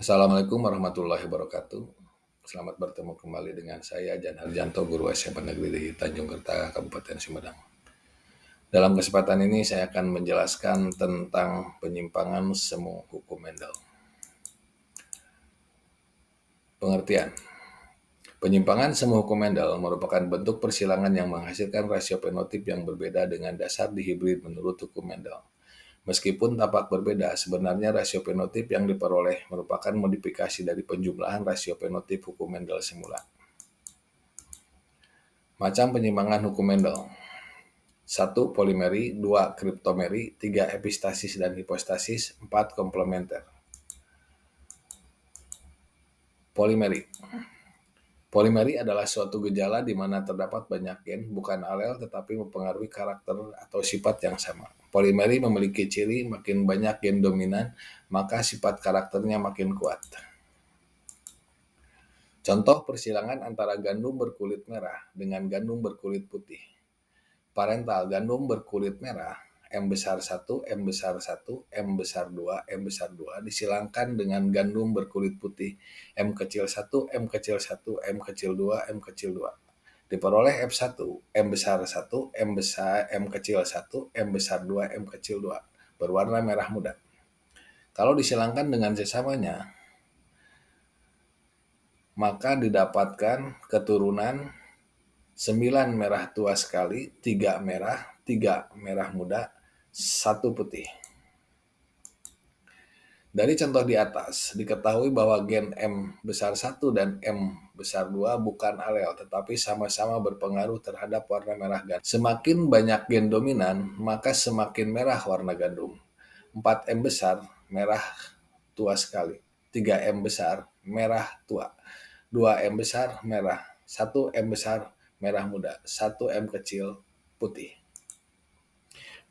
Assalamualaikum warahmatullahi wabarakatuh. Selamat bertemu kembali dengan saya Jan Harjanto, guru SMA Negeri di Tanjung Kerta, Kabupaten Sumedang. Dalam kesempatan ini saya akan menjelaskan tentang penyimpangan semu hukum Mendel. Pengertian. Penyimpangan semu hukum Mendel merupakan bentuk persilangan yang menghasilkan rasio fenotip yang berbeda dengan dasar dihibrid menurut hukum Mendel. Meskipun tampak berbeda, sebenarnya rasio fenotip yang diperoleh merupakan modifikasi dari penjumlahan rasio fenotip hukum Mendel semula. Macam penyimpangan hukum Mendel. 1. Polimeri, 2. Kriptomeri, 3. Epistasis dan hipostasis, 4. Komplementer. Polimeri. Polimeri adalah suatu gejala di mana terdapat banyak gen, bukan alel, tetapi mempengaruhi karakter atau sifat yang sama. Polimeri memiliki ciri makin banyak gen dominan, maka sifat karakternya makin kuat. Contoh persilangan antara gandum berkulit merah dengan gandum berkulit putih. Parental gandum berkulit merah M besar 1, M besar 1, M besar 2, M besar 2 disilangkan dengan gandum berkulit putih M kecil 1, M kecil 1, M kecil 2, M kecil 2. Diperoleh F1, M besar 1, M kecil 1, M besar 2, M kecil 2 berwarna merah muda. Kalau disilangkan dengan sesamanya, maka didapatkan keturunan 9 merah tua sekali, 3 merah, 3 merah muda, 1 putih. Dari contoh di atas, diketahui bahwa gen M besar 1 dan M besar 2 bukan alel, tetapi sama-sama berpengaruh terhadap warna merah gandum. Semakin banyak gen dominan, maka semakin merah warna gandum. 4M besar, merah tua sekali. 3M besar, merah tua. 2M besar, merah. 1M besar, merah muda. 1M kecil, putih.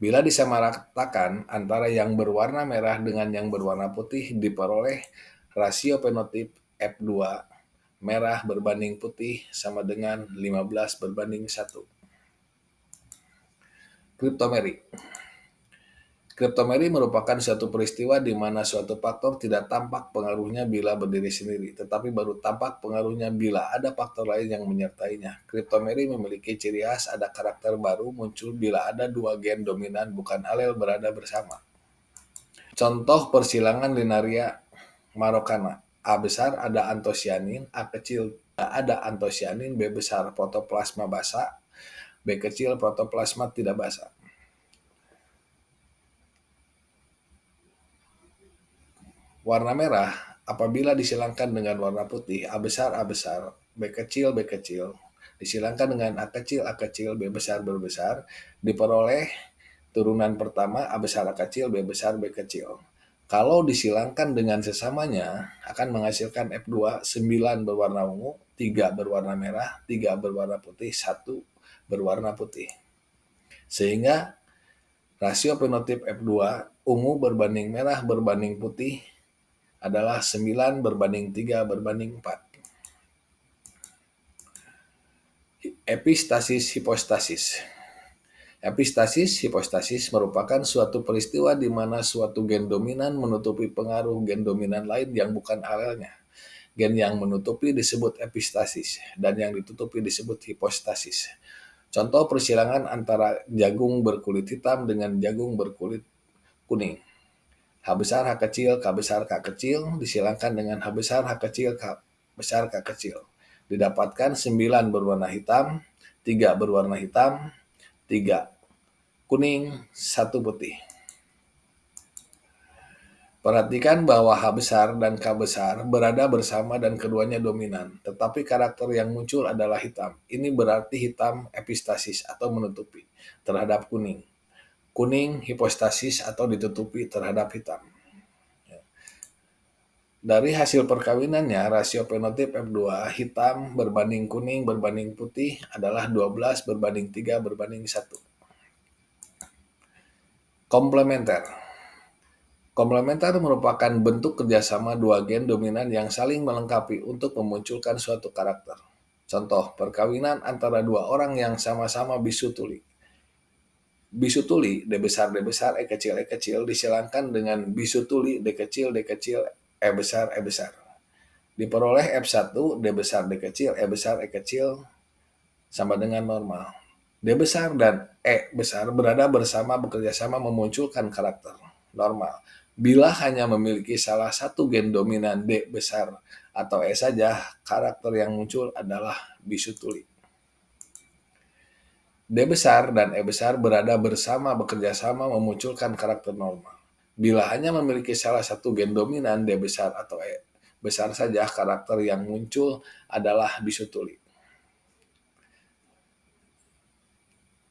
Bila disamaratakan antara yang berwarna merah dengan yang berwarna putih, diperoleh rasio fenotip F2 merah berbanding putih sama dengan 15:1. Kriptomeri. Kriptomeri merupakan suatu peristiwa di mana suatu faktor tidak tampak pengaruhnya bila berdiri sendiri, tetapi baru tampak pengaruhnya bila ada faktor lain yang menyertainya. Kriptomeri memiliki ciri khas ada karakter baru muncul bila ada dua gen dominan bukan alel berada bersama. Contoh persilangan Linaria marokana. A besar ada antosianin, A kecil ada antosianin, B besar protoplasma basah, B kecil protoplasma tidak basah. Warna merah apabila disilangkan dengan warna putih A besar, B kecil, disilangkan dengan A kecil, B besar, diperoleh turunan pertama A besar, A kecil, B besar, B kecil. Kalau disilangkan dengan sesamanya akan menghasilkan F2 9 berwarna ungu, 3 berwarna merah, 3 berwarna putih, 1 berwarna putih. Sehingga rasio fenotip F2 ungu berbanding merah berbanding putih adalah 9:3:4. Epistasis hipostasis. Epistasis hipostasis merupakan suatu peristiwa di mana suatu gen dominan menutupi pengaruh gen dominan lain yang bukan alelnya. Gen yang menutupi disebut epistasis dan yang ditutupi disebut hipostasis. Contoh persilangan antara jagung berkulit hitam dengan jagung berkulit kuning. H besar, H kecil, K besar, K kecil, disilangkan dengan H besar, H kecil, K besar, K kecil. Didapatkan 9 berwarna hitam, 3 berwarna hitam, 3 kuning, 1 putih. Perhatikan bahwa H besar dan K besar berada bersama dan keduanya dominan, tetapi karakter yang muncul adalah hitam. Ini berarti hitam epistasis atau menutupi terhadap kuning. Kuning hipostasis atau ditutupi terhadap hitam. Dari hasil perkawinannya, rasio fenotip F2 hitam berbanding kuning berbanding putih adalah 12:3:1. Komplementer. Komplementer merupakan bentuk kerjasama dua gen dominan yang saling melengkapi untuk memunculkan suatu karakter. Contoh, perkawinan antara dua orang yang sama-sama bisu tuli. Bisu tuli, D besar, E kecil, disilangkan dengan bisu tuli, D kecil, E besar, E besar. Diperoleh F1, D besar, D kecil, E besar, E kecil sama dengan normal. D besar dan E besar berada bersama bekerja sama memunculkan karakter normal. Bila hanya memiliki salah satu gen dominan D besar atau E saja, karakter yang muncul adalah bisu tuli. D besar dan E besar berada bersama bekerja sama memunculkan karakter normal. Bila hanya memiliki salah satu gen dominan D besar atau E besar saja, karakter yang muncul adalah bisu tuli.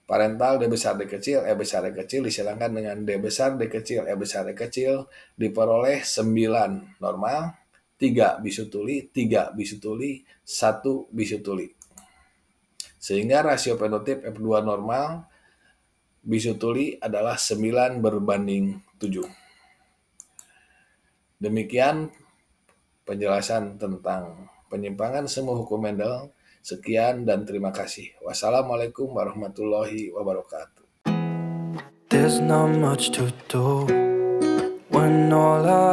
Parental D besar D kecil, E besar E kecil disilangkan dengan D besar D kecil, E besar E kecil diperoleh 9 normal, 3 bisu tuli, 3 bisu tuli, 1 bisu tuli. Sehingga rasio fenotip F2 normal bisu tuli adalah 9:7. Demikian penjelasan tentang penyimpangan semu hukum Mendel. Sekian dan terima kasih. Wassalamualaikum warahmatullahi wabarakatuh. There's not much to do when all I